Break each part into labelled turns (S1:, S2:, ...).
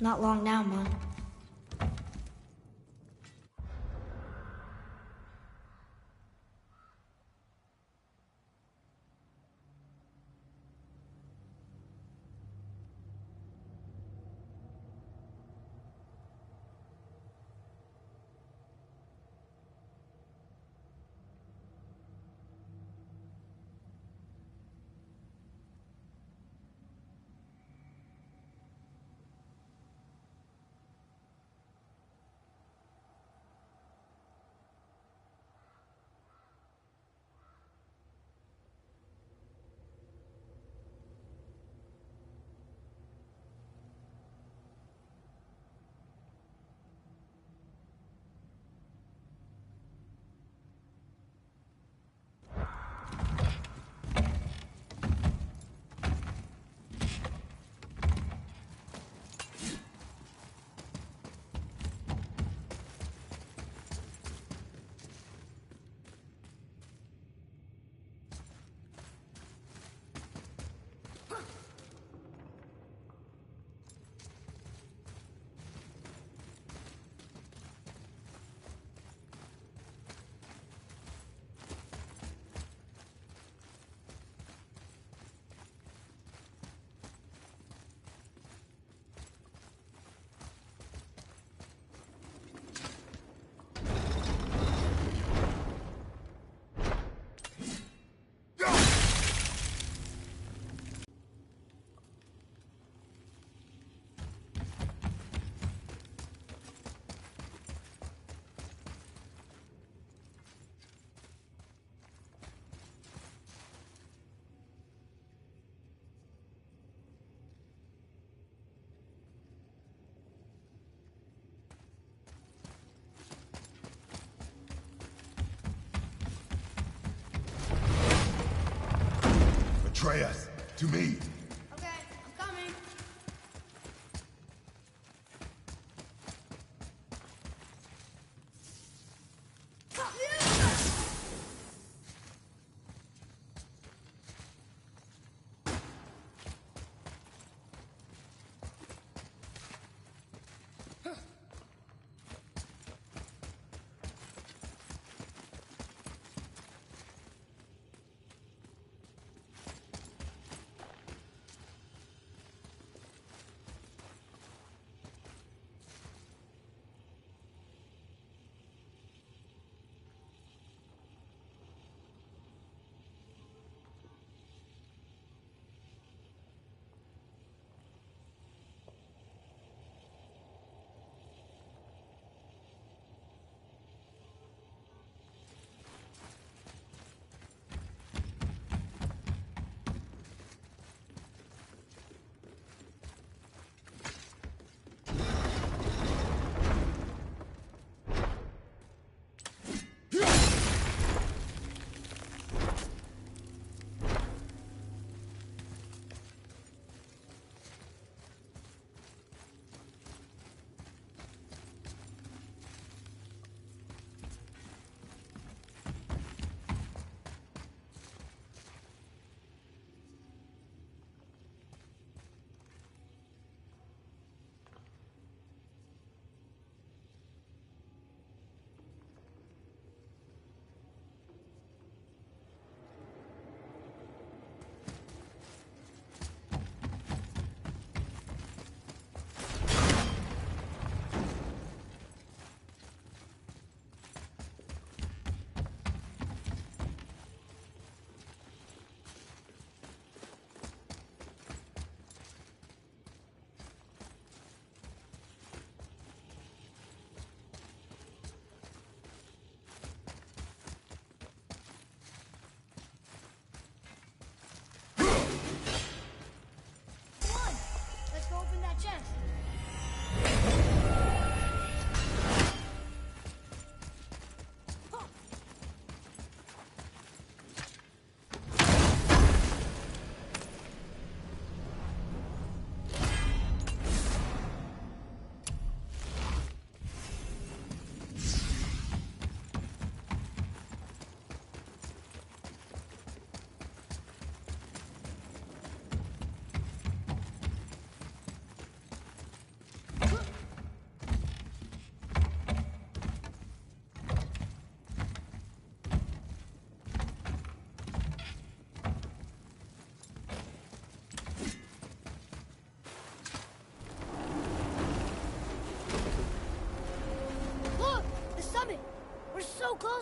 S1: Not long now, Mom.
S2: Atreus, to me.
S1: Okay, I'm coming.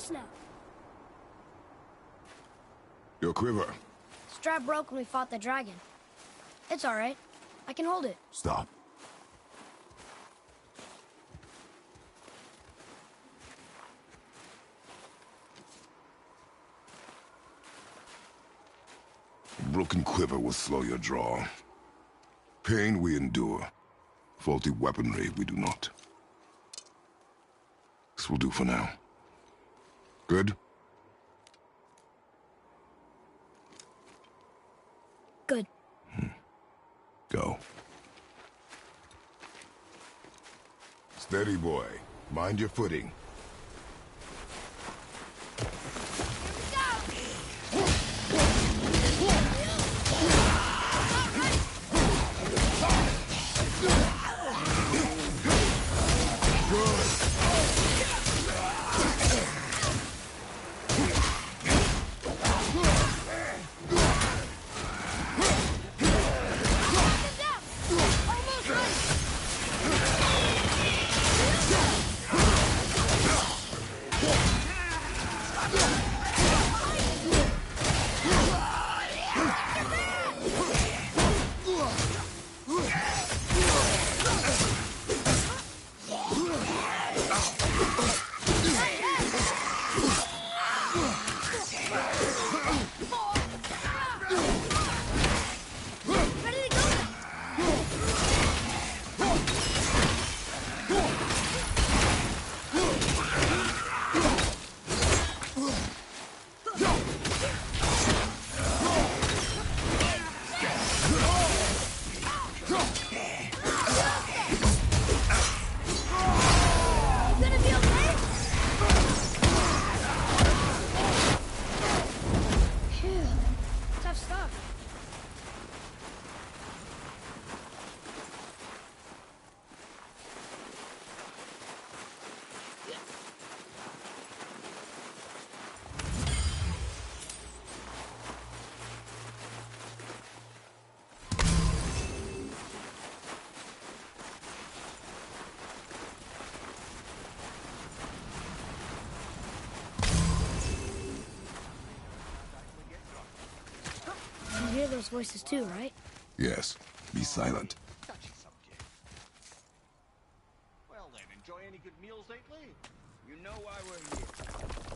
S1: worse now.
S2: Your quiver.
S1: Strap broke when we fought the dragon. It's alright. I can hold it.
S2: Stop. A broken quiver will slow your draw. Pain we endure. Faulty weaponry we do not. This will do for now. Good?
S1: Good.
S2: Go. Steady, boy. Mind your footing.
S1: You hear those voices too, right?
S2: Yes. Be silent.
S3: Touchy subject. Well then, enjoy any good meals lately?
S4: You know why we're here.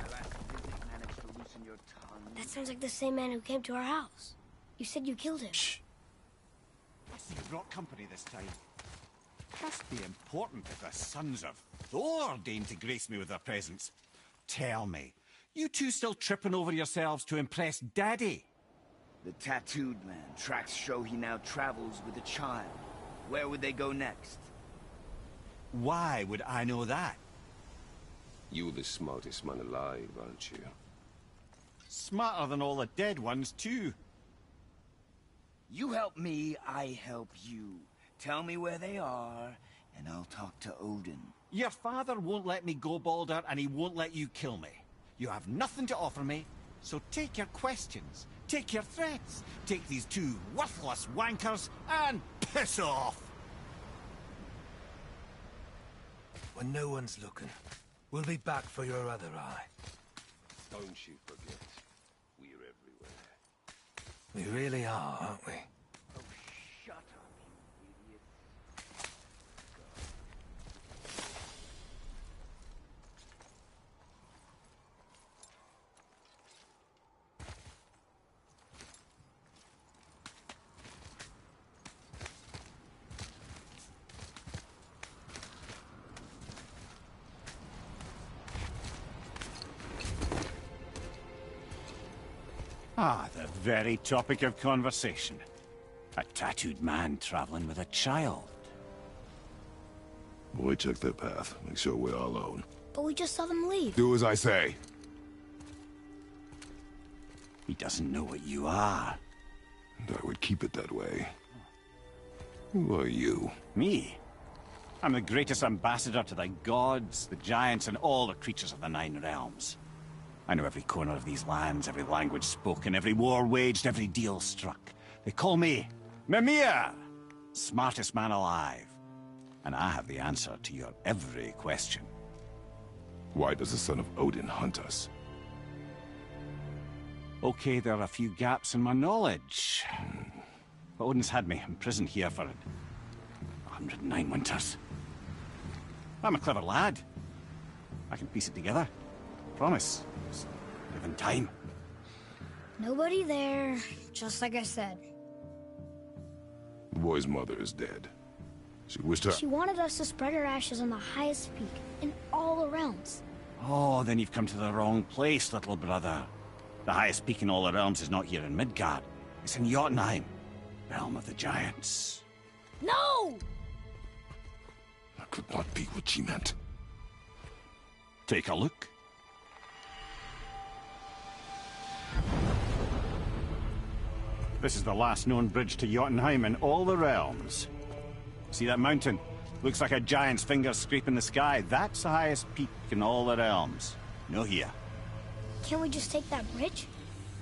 S4: The last visit managed to loosen your tongue.
S1: That sounds like the same man who came to our house. You said you killed him.
S2: Shh.
S3: I see you brought company this time. Must be important if the sons of Thor deign to grace me with their presence. Tell me, you two still tripping over yourselves to impress Daddy?
S4: The tattooed man. Tracks show he now travels with a child. Where would they go next?
S3: Why would I know that?
S5: You're the smartest man alive, aren't you?
S3: Smarter than all the dead ones, too.
S4: You help me, I help you. Tell me where they are, and I'll talk to Odin.
S3: Your father won't let me go, Baldur, and he won't let you kill me. You have nothing to offer me, so take your questions, take your threats, take these two worthless wankers, and piss off!
S6: When no one's looking, we'll be back for your other eye.
S5: Don't you forget, we're everywhere.
S6: We really are, aren't we?
S4: Oh, shut up, you idiot.
S3: Ah, the very topic of conversation. A tattooed man traveling with a child.
S2: Boy, check their path. Make sure we're all alone.
S1: But we just saw them leave.
S2: Do as I say.
S3: He doesn't know what you are.
S2: And I would keep it that way. Who are you?
S3: Me? I'm the greatest ambassador to the gods, the giants, and all the creatures of the Nine Realms. I know every corner of these lands, every language spoken, every war waged, every deal struck. They call me Mimir, smartest man alive. And I have the answer to your every question.
S2: Why does the son of Odin hunt us?
S3: Okay, there are a few gaps in my knowledge. But Odin's had me imprisoned here for 109 winters. I'm a clever lad. I can piece it together. Promise. Just given time.
S1: Nobody there, just like I said.
S2: The boy's mother is dead. She wished her...
S1: She wanted us to spread her ashes on the highest peak in all the realms.
S3: Oh, then you've come to the wrong place, little brother. The highest peak in all the realms is not here in Midgard. It's in Jotunheim, realm of the giants.
S1: No!
S2: That could not be what she meant.
S3: Take a look. This is the last known bridge to Jotunheim in all the realms. See that mountain? Looks like a giant's finger scraping the sky. That's the highest peak in all the realms. No here.
S1: Can't we just take that bridge?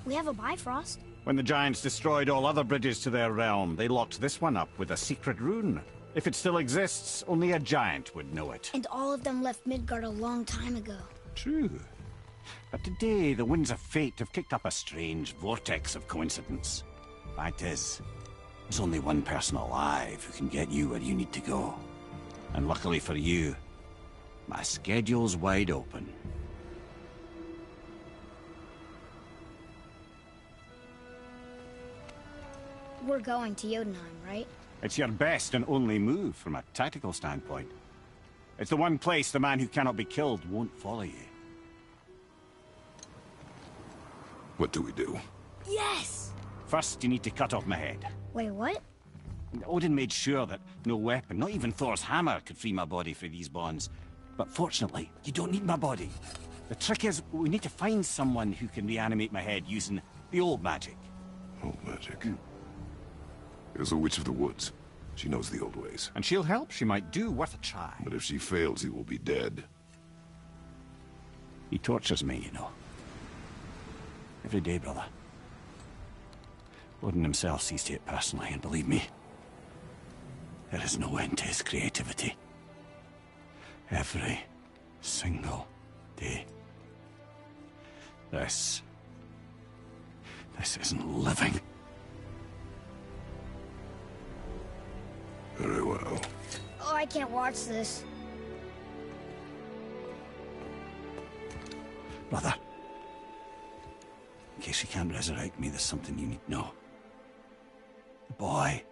S1: We have a Bifrost.
S3: When the giants destroyed all other bridges to their realm, they locked this one up with a secret rune. If it still exists, only a giant would know it.
S1: And all of them left Midgard a long time ago.
S3: True. But today, the winds of fate have kicked up a strange vortex of coincidence. Fact is, there's only one person alive who can get you where you need to go. And luckily for you, my schedule's wide open.
S1: We're going to Jotunheim, right?
S3: It's your best and only move from a tactical standpoint. It's the one place the man who cannot be killed won't follow you.
S2: What do we do?
S1: Yes!
S3: First, you need to cut off my head.
S1: Wait, what?
S3: Odin made sure that no weapon, not even Thor's hammer, could free my body from these bonds. But fortunately, you don't need my body. The trick is, we need to find someone who can reanimate my head using the old magic.
S2: Old magic. There's a witch of the woods. She knows the old ways.
S3: And she'll help. She might do. Worth a try.
S2: But if she fails, he will be dead.
S3: He tortures me, you know. Every day, brother. Odin himself sees to it personally, and believe me, there is no end to his creativity. Every single day. This isn't living.
S2: Very well.
S1: Oh, I can't watch this.
S3: Brother, in case you can't resurrect me, there's something you need to know. The boy,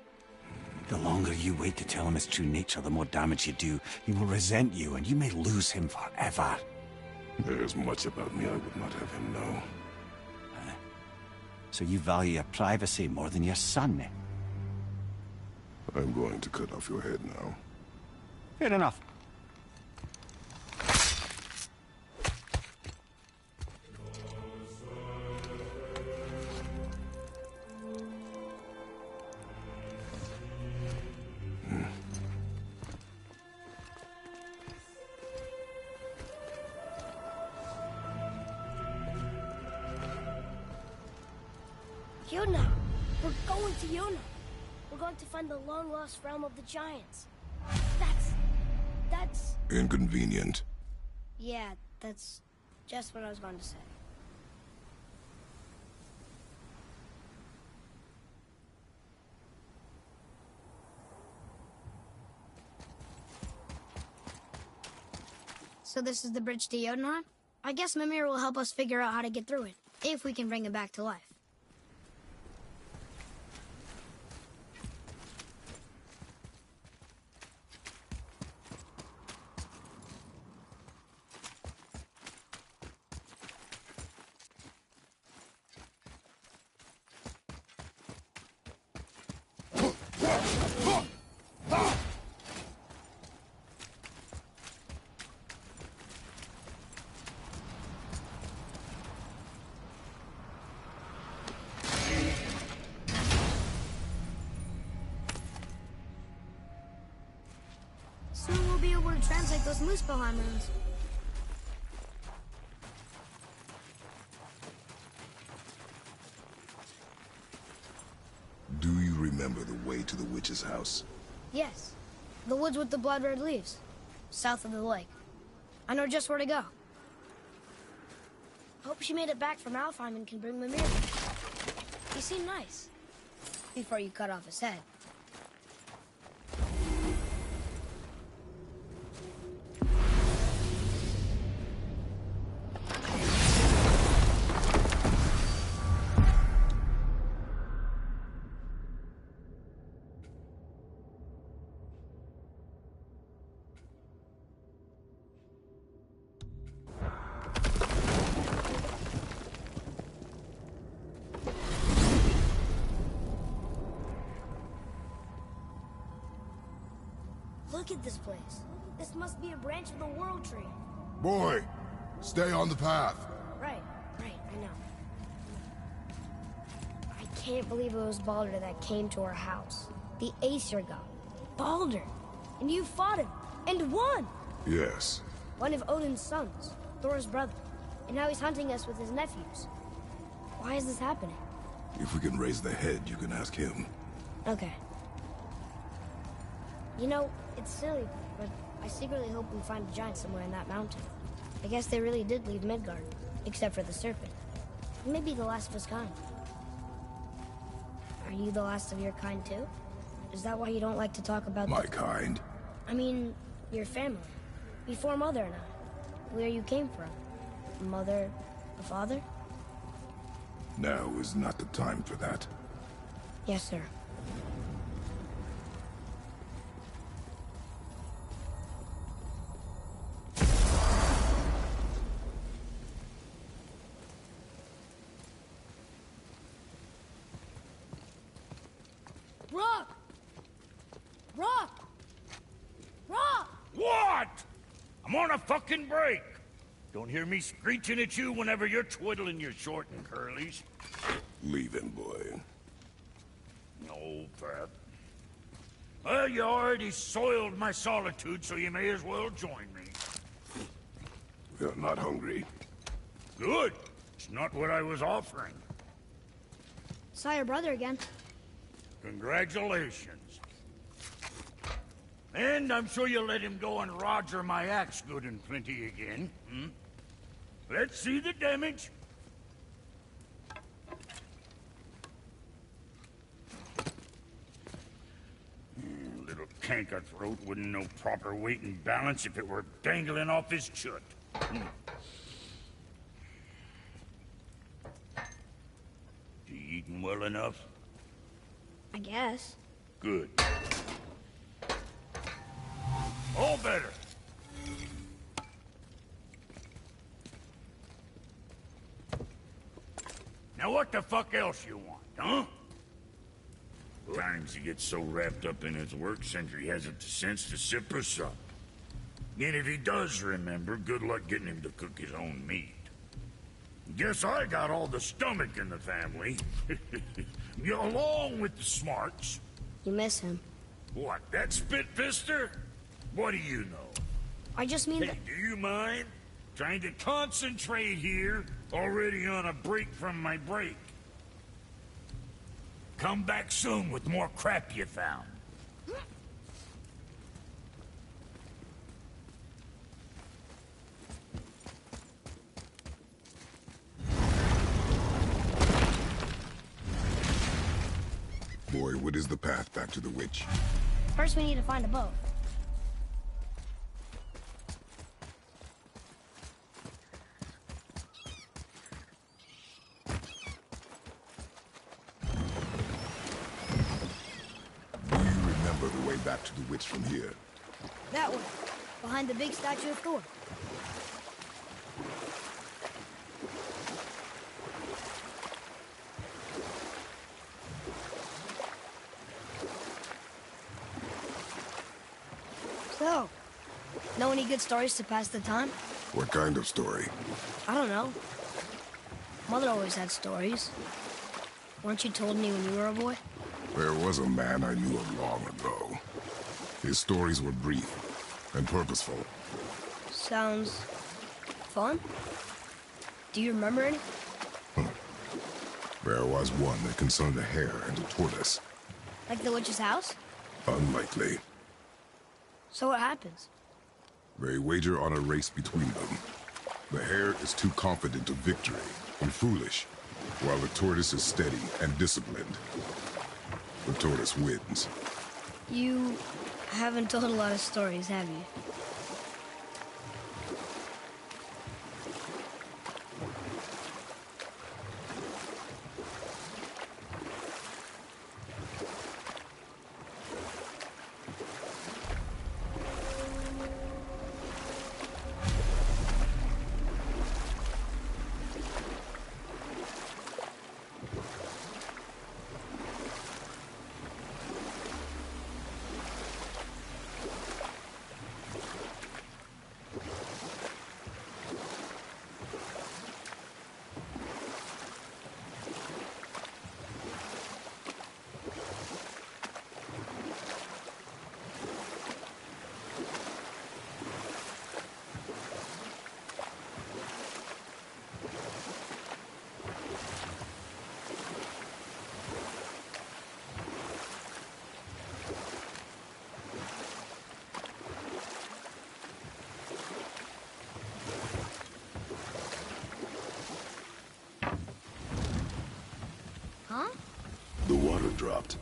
S3: the longer you wait to tell him his true nature, the more damage you do. He will resent you, and you may lose him forever.
S2: There's much about me I would not have him know.
S3: So you value your privacy more than your son, eh?
S2: I'm going to cut off your head now.
S3: Fair enough.
S1: Yona! We're going to Yona! We're going to find the long-lost realm of the giants. That's...
S2: Inconvenient.
S1: Yeah, that's just what I was going to say. So this is the bridge to Jotunheim? I guess Mimir will help us figure out how to get through it, if we can bring him back to life. Soon we'll be able to translate those Muspelheim runes.
S2: Do you remember the way to the witch's house?
S1: Yes. The woods with the blood-red leaves. South of the lake. I know just where to go. Hope she made it back from Alfheim and can bring Mimir. He seemed nice. Before you cut off his head. Look at this place. This must be a branch of the World Tree.
S2: Boy, stay on the path.
S1: Right, I know. I can't believe it was Baldur that came to our house. The Aesir god. Baldur! And you fought him, and won!
S2: Yes.
S1: One of Odin's sons, Thor's brother. And now he's hunting us with his nephews. Why is this happening?
S2: If we can raise the head, you can ask him.
S1: Okay. You know, it's silly, but I secretly hope we find a giant somewhere in that mountain. I guess they really did leave Midgard, except for the serpent. Maybe the last of his kind. Are you the last of your kind too? Is that why you don't like to talk about
S2: My kind?
S1: I mean, your family. Before Mother and I. Where you came from. Mother, a father?
S2: Now is not the time for that.
S1: Yes, sir. Rock! Rock! Rock!
S7: What? I'm on a fucking break. Don't hear me screeching at you whenever you're twiddling your short and curlies.
S2: Leave him, boy.
S7: No, Pat. Well, you already soiled my solitude, so you may as well join me.
S2: You're not hungry.
S7: Good. It's not what I was offering.
S1: Saw your brother again.
S7: Congratulations. And I'm sure you'll let him go and Roger my axe good and plenty again. Hmm? Let's see the damage. Little canker throat wouldn't know proper weight and balance if it were dangling off his chut. You eating well enough?
S1: I guess.
S7: Good. All better. Now what the fuck else you want, huh? Times he gets so wrapped up in his work, Sentry hasn't the sense to sip or sup. And if he does remember, good luck getting him to cook his own meat. Guess I got all the stomach in the family. Along with the smarts.
S1: You miss him.
S7: What, that spit-fister? What do you know?
S1: I just mean that...
S7: Hey, do you mind? Trying to concentrate here, already on a break from my break. Come back soon with more crap you found.
S2: Boy, what is the path back to the witch?
S1: First we need to find a boat.
S2: Do you remember the way back to the witch from here?
S1: That way. Behind the big statue of Thor. So, know any good stories to pass the time?
S2: What kind of story?
S1: I don't know. Mother always had stories. Weren't you told me when you were a boy?
S2: There was a man I knew of long ago. His stories were brief and purposeful.
S1: Sounds... fun? Do you remember any?
S2: There was one that concerned a hare and a tortoise.
S1: Like the witch's house?
S2: Unlikely.
S1: So what happens?
S2: They wager on a race between them. The hare is too confident of victory and foolish, while the tortoise is steady and disciplined. The tortoise wins.
S1: You haven't told a lot of stories, have you? Huh?
S2: The water dropped.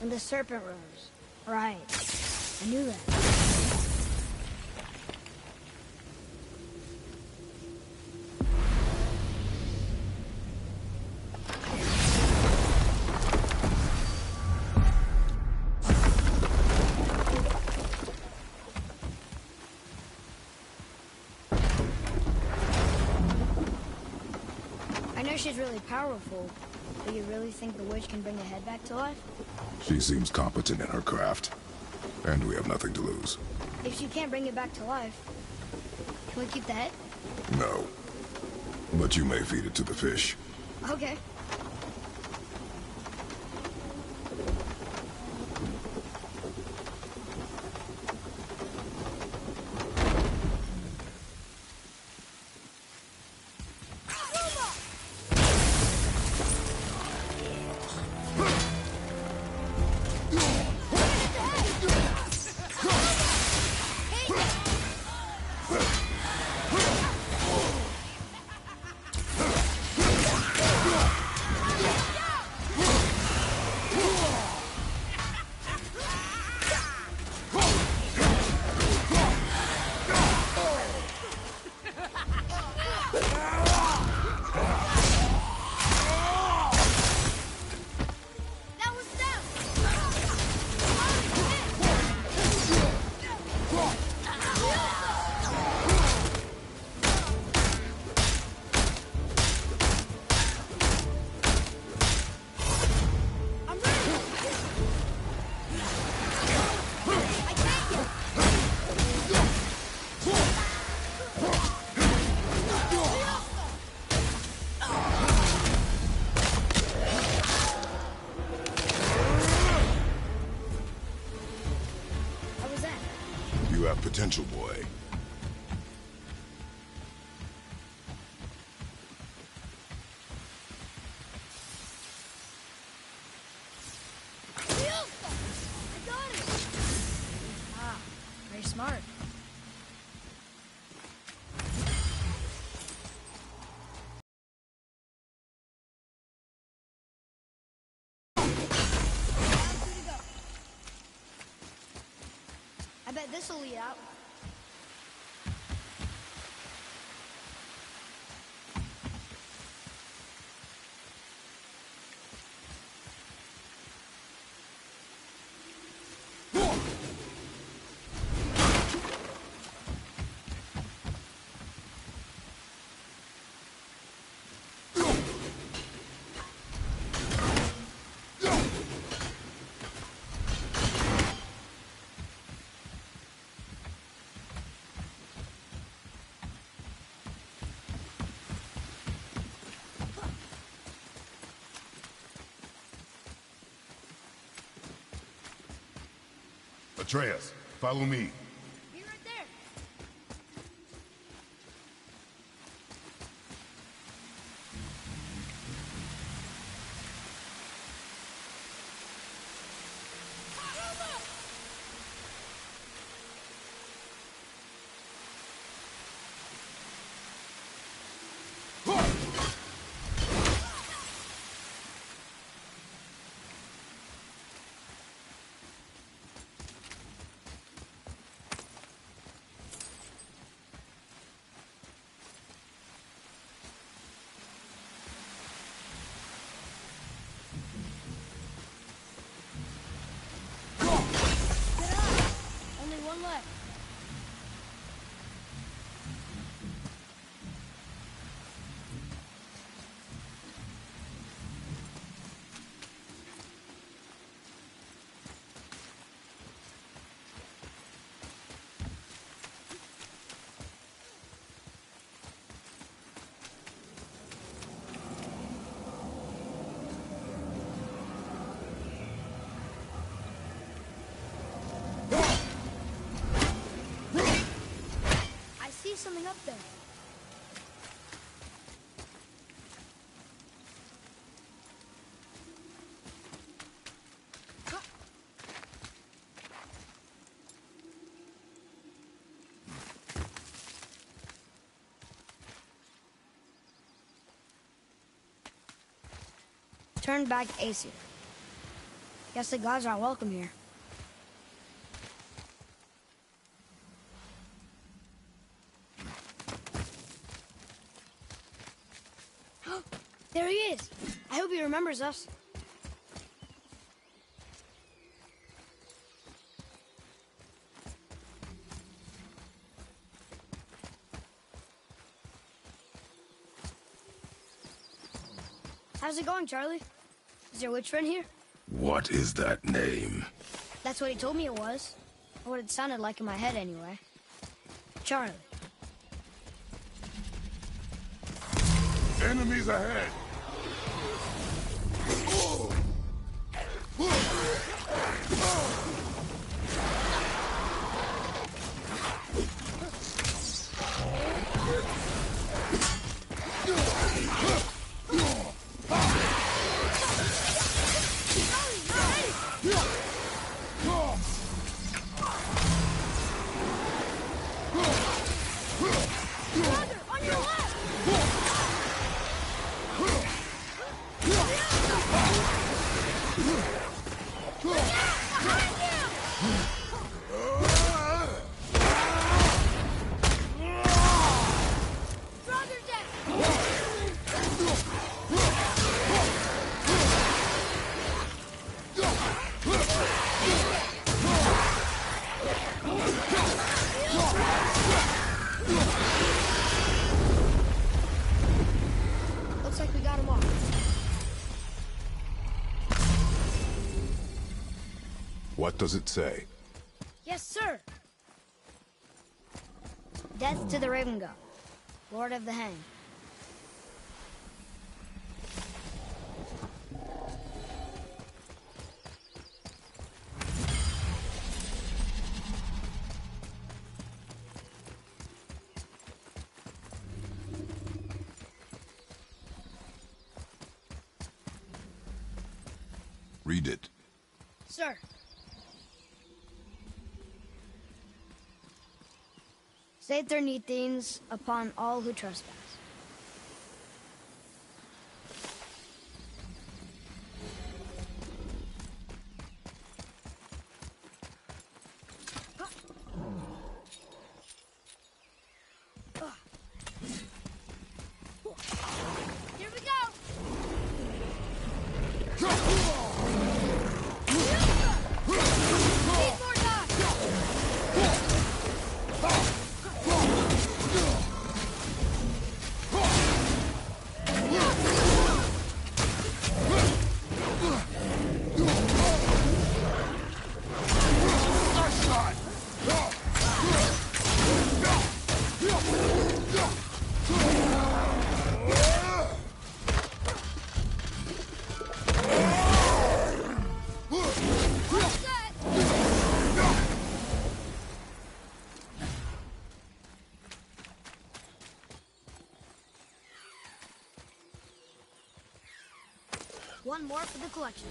S1: And the serpent rose. Right. I knew that. I know she's really powerful, but you really think the witch can bring the head back to life?
S2: She seems competent in her craft, and we have nothing to lose.
S1: If she can't bring it back to life, can we keep the head?
S2: No. But you may feed it to the fish.
S1: Okay.
S2: Potential boy.
S1: Ah, very smart. I bet this'll lead out.
S2: Atreus, follow me.
S1: Be right there. something up there. Turn back Aesir. Guess the gods aren't welcome here. There he is! I hope he remembers us. How's it going, Charlie? Is your witch friend here?
S2: What is that name?
S1: That's what he told me it was. Or what it sounded like in my head, anyway. Charlie.
S2: Enemies ahead!
S1: Looks like we got him off.
S2: What does it say?
S1: Yes, sir. Death to the Raven God, Lord of the Hang.
S2: Read it.
S1: Sir. Saith their Neathines upon all who trespass. Here we go! Need more dogs! One more for the collection.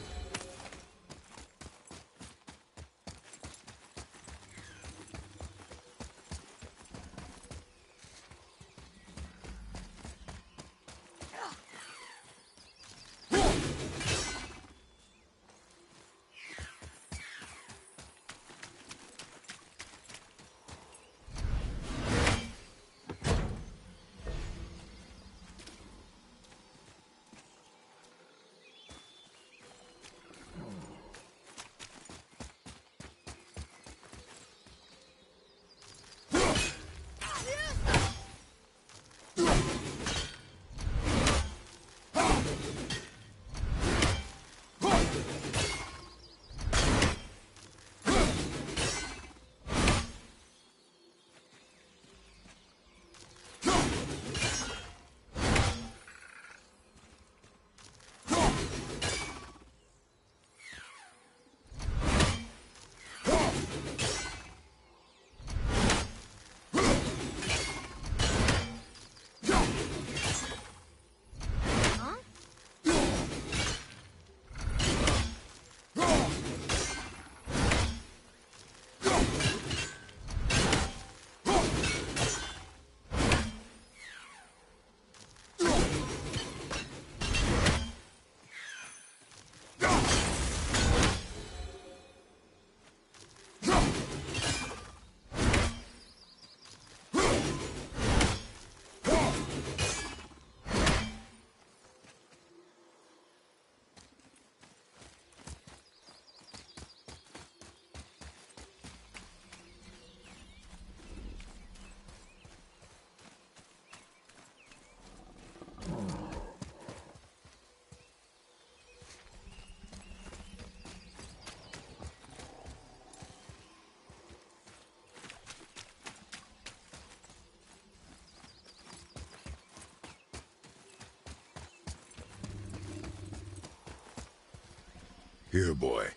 S2: Here, boy.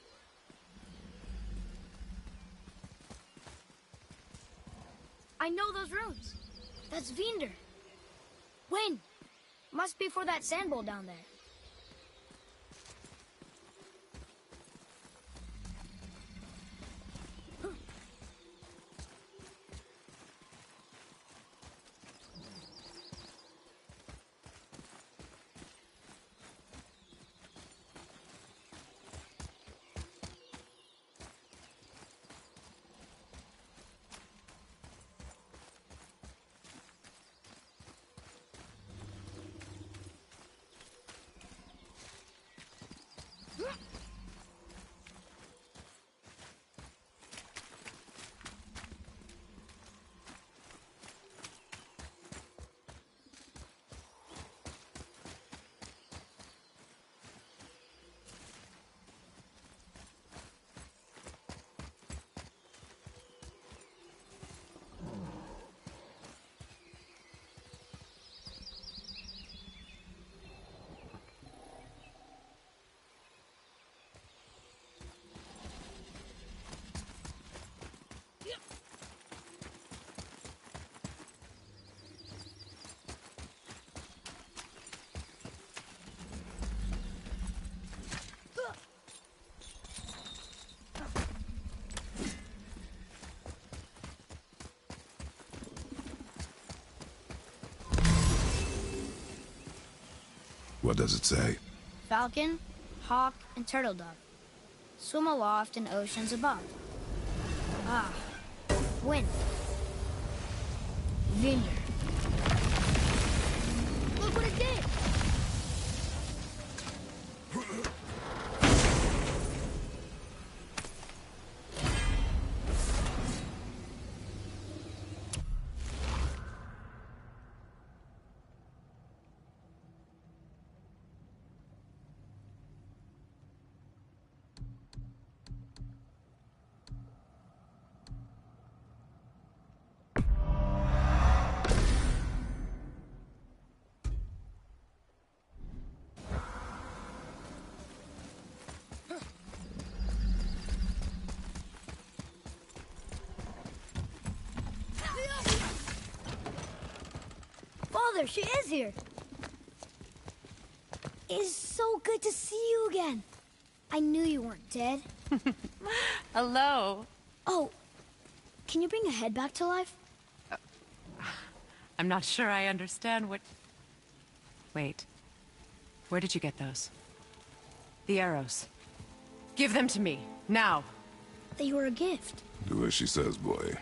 S1: I know those runes. That's Vinder. When? Must be for that sand bowl down there.
S2: What does it say?
S1: Falcon, hawk, and turtle dove. Swim aloft in oceans above. Ah, wind. Vinder. Look what it did! Father, she is here. It is so good to see you again. I knew you weren't dead.
S8: Hello.
S1: Oh, can you bring a head back to life?
S8: I'm not sure I understand what... Wait. Where did you get those? The arrows. Give them to me, now.
S1: They were a gift.
S2: Do as she says, boy.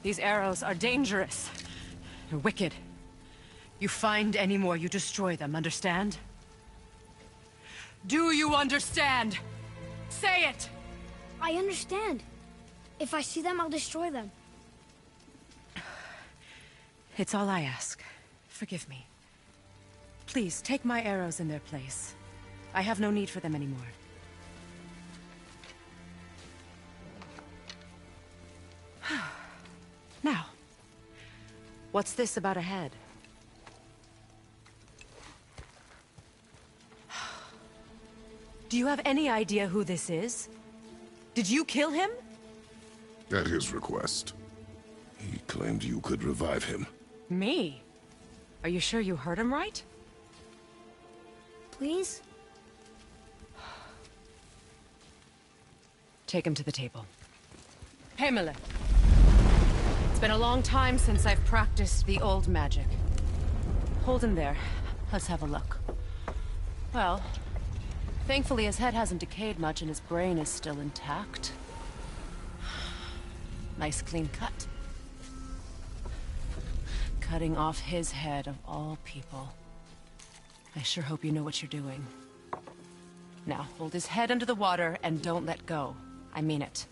S8: These arrows are dangerous. They're wicked. You find any more, you destroy them, understand? Do you understand? Say it!
S1: I understand. If I see them, I'll destroy them.
S8: It's all I ask. Forgive me. Please, take my arrows in their place. I have no need for them anymore. Now, what's this about a head? Do you have any idea who this is? Did you kill him?
S2: At his request. He claimed you could revive him.
S8: Me? Are you sure you heard him right?
S1: Please?
S8: Take him to the table. Pamela. It's been a long time since I've practiced the old magic. Hold him there. Let's have a look. Well, thankfully his head hasn't decayed much and his brain is still intact. Nice clean cut. Cutting off his head of all people. I sure hope you know what you're doing. Now, hold his head under the water and don't let go. I mean it.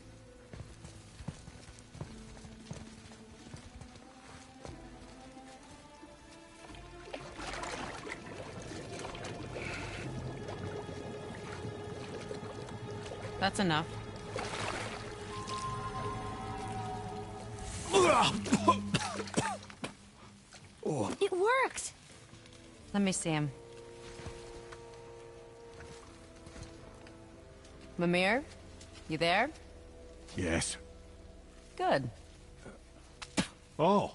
S8: That's enough.
S1: It worked!
S8: Let me see him. Mimir? You there?
S3: Yes.
S8: Good.
S3: Oh.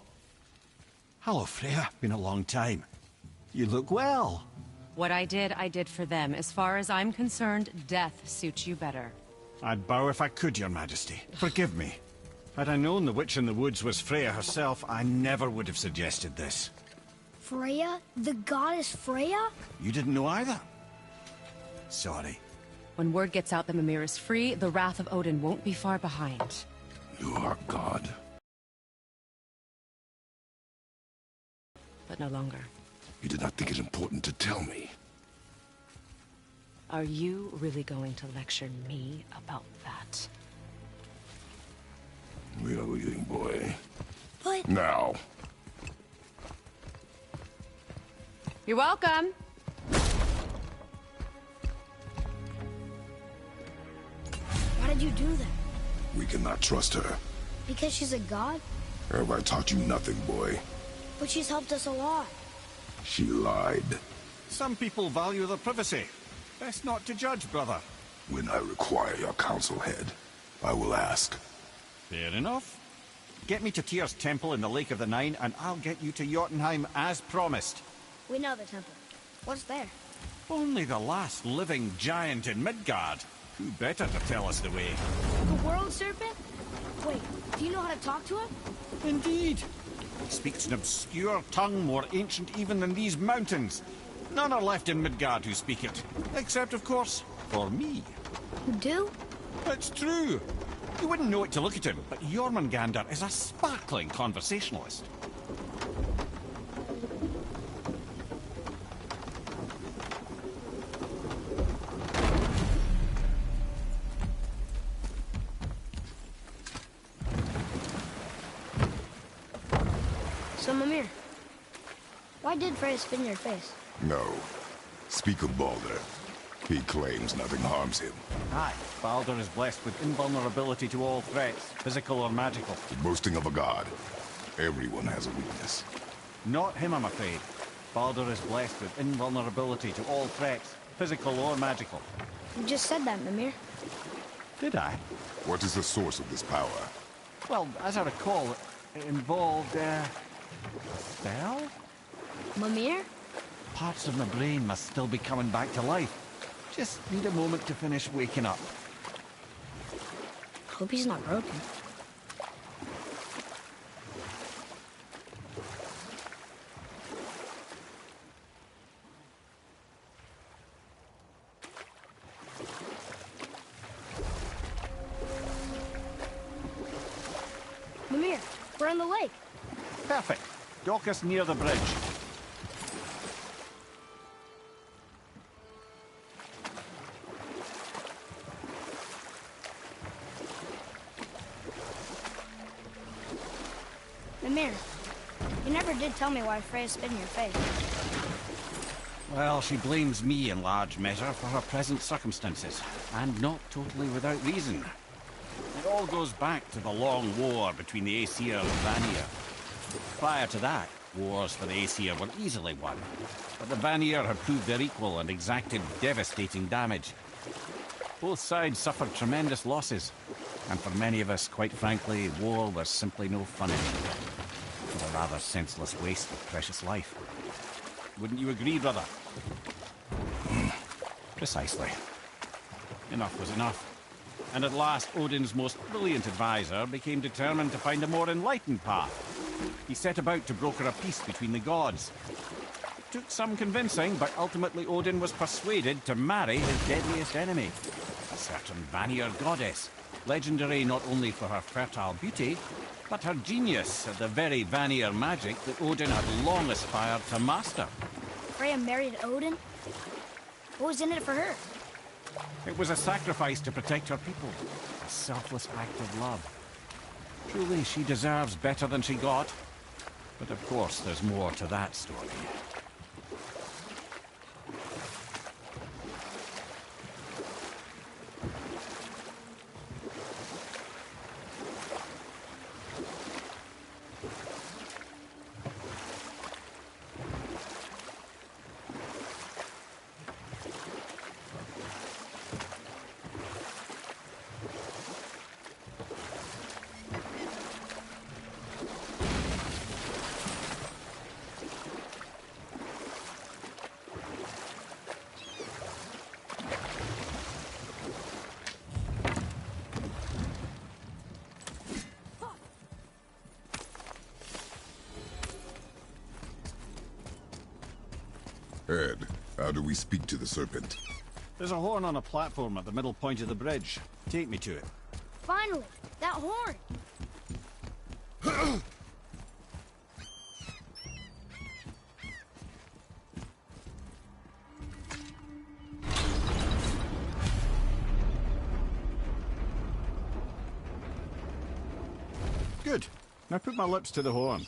S3: Hello, Freya. Been a long time. You look well.
S8: What I did for them. As far as I'm concerned, death suits you better.
S3: I'd bow if I could, Your Majesty. Forgive me. Had I known the witch in the woods was Freya herself, I never would have suggested this.
S1: Freya? The goddess Freya?
S3: You didn't know either? Sorry.
S8: When word gets out that Mimir is free, the wrath of Odin won't be far behind.
S2: You are God.
S8: But no longer.
S2: You did not think it important to tell me.
S8: Are you really going to lecture me about that?
S2: We are leaving, boy.
S1: But...
S2: Now.
S8: You're welcome.
S1: Why did you do that?
S2: We cannot trust her.
S1: Because she's a god?
S2: Have I taught you nothing, boy?
S1: But she's helped us a lot.
S2: She lied.
S3: Some people value their privacy. Best not to judge, brother.
S2: When I require your council head, I will ask.
S3: Fair enough. Get me to Tyr's temple in the Lake of the Nine, and I'll get you to Jotunheim as promised.
S1: We know the temple. What's there?
S3: Only the last living giant in Midgard. Who better to tell us the way?
S1: The world serpent? Wait, do you know how to talk to him?
S3: Indeed. He speaks an obscure tongue more ancient even than these mountains. None are left in Midgard who speak it. Except, of course, for me.
S1: You do?
S3: It's true. You wouldn't know it to look at him, but Jormungandr is a sparkling conversationalist.
S1: So, Mimir, why did Freya spit in your face?
S2: No. Speak of Baldur. He claims nothing harms him.
S3: Aye, Baldur is blessed with invulnerability to all threats, physical or magical.
S2: The boasting of a god. Everyone has a weakness.
S3: Not him, I'm afraid. Baldur is blessed with invulnerability to all threats, physical or magical.
S1: You just said that, Mimir.
S3: Did I?
S2: What is the source of this power?
S3: Well, as I recall, it involved, spell?
S1: Mimir?
S3: Parts of my brain must still be coming back to life. Just need a moment to finish waking up.
S1: Hope he's not broken. Mimir, we're on the lake.
S3: Perfect. Dock us near the bridge.
S1: Mimir, you never did tell me why Freya spit in your face.
S3: Well, she blames me in large measure for her present circumstances, and not totally without reason. It all goes back to the long war between the Aesir and Vanir. Prior to that, wars for the Aesir were easily won, but the Vanir had proved their equal and exacted devastating damage. Both sides suffered tremendous losses, and for many of us, quite frankly, war was simply no fun anymore. But a rather senseless waste of precious life. Wouldn't you agree, brother? Precisely. Enough was enough. And at last, Odin's most brilliant advisor became determined to find a more enlightened path. He set about to broker a peace between the gods. It took some convincing, but ultimately Odin was persuaded to marry his deadliest enemy, a certain Vanir goddess, legendary not only for her fertile beauty, but her genius at the very Vanir magic that Odin had long aspired to master.
S1: Freya married Odin? What was in it for her?
S3: It was a sacrifice to protect her people, a selfless act of love. Truly, she deserves better than she got. But of course, there's more to that story.
S2: Ed, how do we speak to the serpent?
S3: There's a horn on a platform at the middle point of the bridge. Take me to it.
S1: Finally! That horn!
S3: Good. Now put my lips to the horn.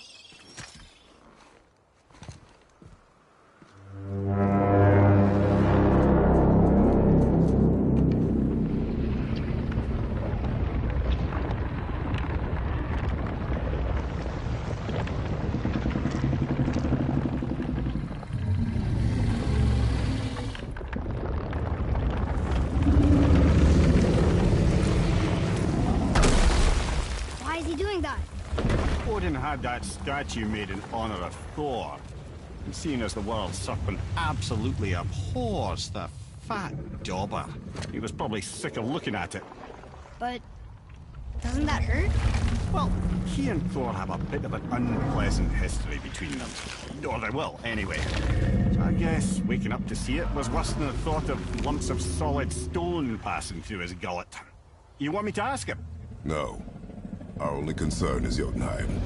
S1: Why is he doing that?
S3: Odin had that statue made in honor of Thor. And seeing as the world serpent absolutely abhors the fat dauber, he was probably sick of looking at it.
S1: But doesn't that hurt?
S3: Well, he and Thor have a bit of an unpleasant history between them. Or they will, anyway. So I guess waking up to see it was worse than the thought of lumps of solid stone passing through his gullet. You want me to ask him?
S2: No. Our only concern is Jotunheim.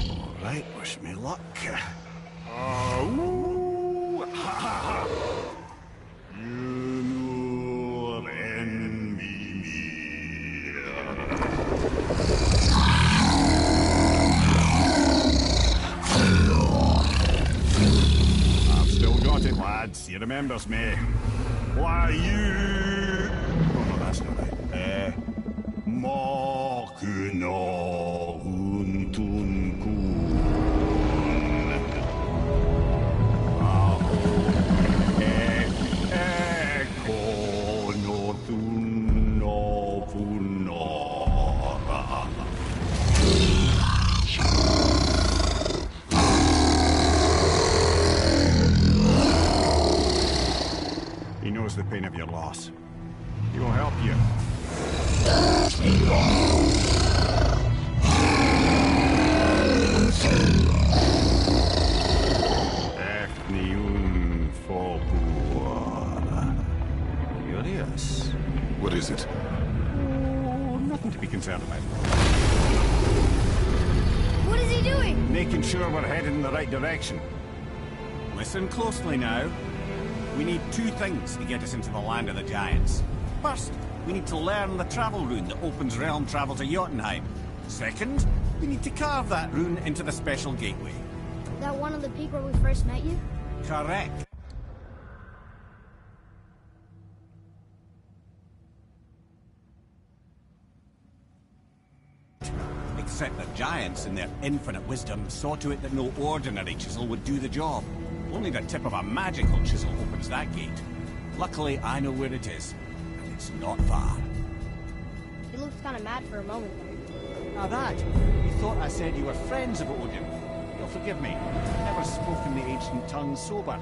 S3: All right, wish me luck. Ooh, ha, ha. You envy me. I've still got it, lads. He remembers me. Why, you... Oh, no, that's not right. Mokuno Huntun Kun. Eko no Tuno Punora. He knows the pain of your loss. He will help you. Efniun Folkuara. Curious.
S2: What is it?
S3: Oh, nothing to be concerned about.
S1: What is he doing?
S3: Making sure we're headed in the right direction. Listen closely now. We need two things to get us into the land of the giants. First, we need to learn the travel rune that opens realm travel to Jotunheim. Second, we need to carve that rune into the special gateway.
S1: That one on the peak where we first met you?
S3: Correct. Except the giants, in their infinite wisdom, saw to it that no ordinary chisel would do the job. Only the tip of a magical chisel opens that gate. Luckily, I know where it is, and it's not far.
S1: He looked kind of mad for a moment there.
S3: Now that, you thought I said you were friends of Odin. You'll forgive me. I've never spoken the ancient tongue sober.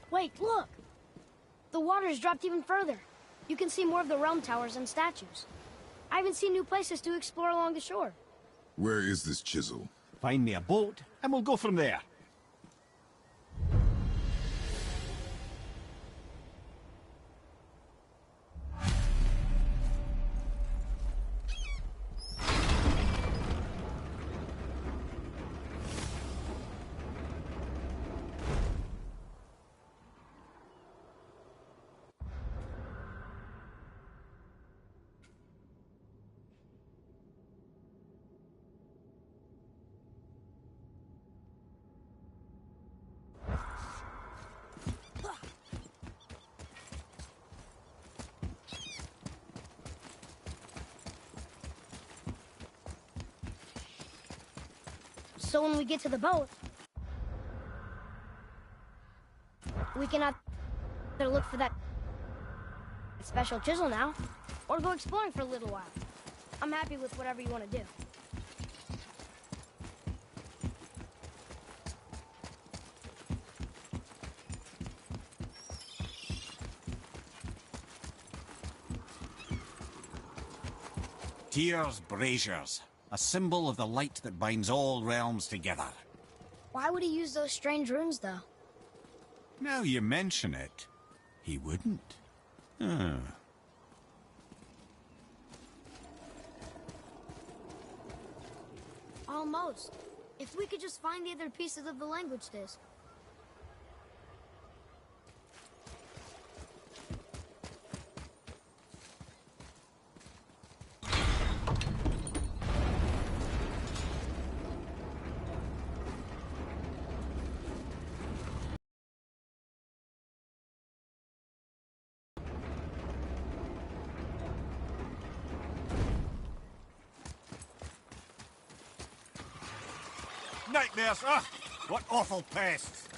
S1: Wait, look! The water's dropped even further. You can see more of the realm towers and statues. I even see new places to explore along the shore.
S2: Where is this chisel?
S3: Find me a boat, and we'll go from there.
S1: So when we get to the boat, we can have to look for that special chisel now, or go exploring for a little while. I'm happy with whatever you want to do.
S3: Tyr's braziers, a symbol of the light that binds all realms together.
S1: Why would he use those strange runes, though?
S3: Now you mention it, he wouldn't.
S1: Almost. If we could just find the other pieces of the language disc.
S3: Nightmares! Ah! What awful pests!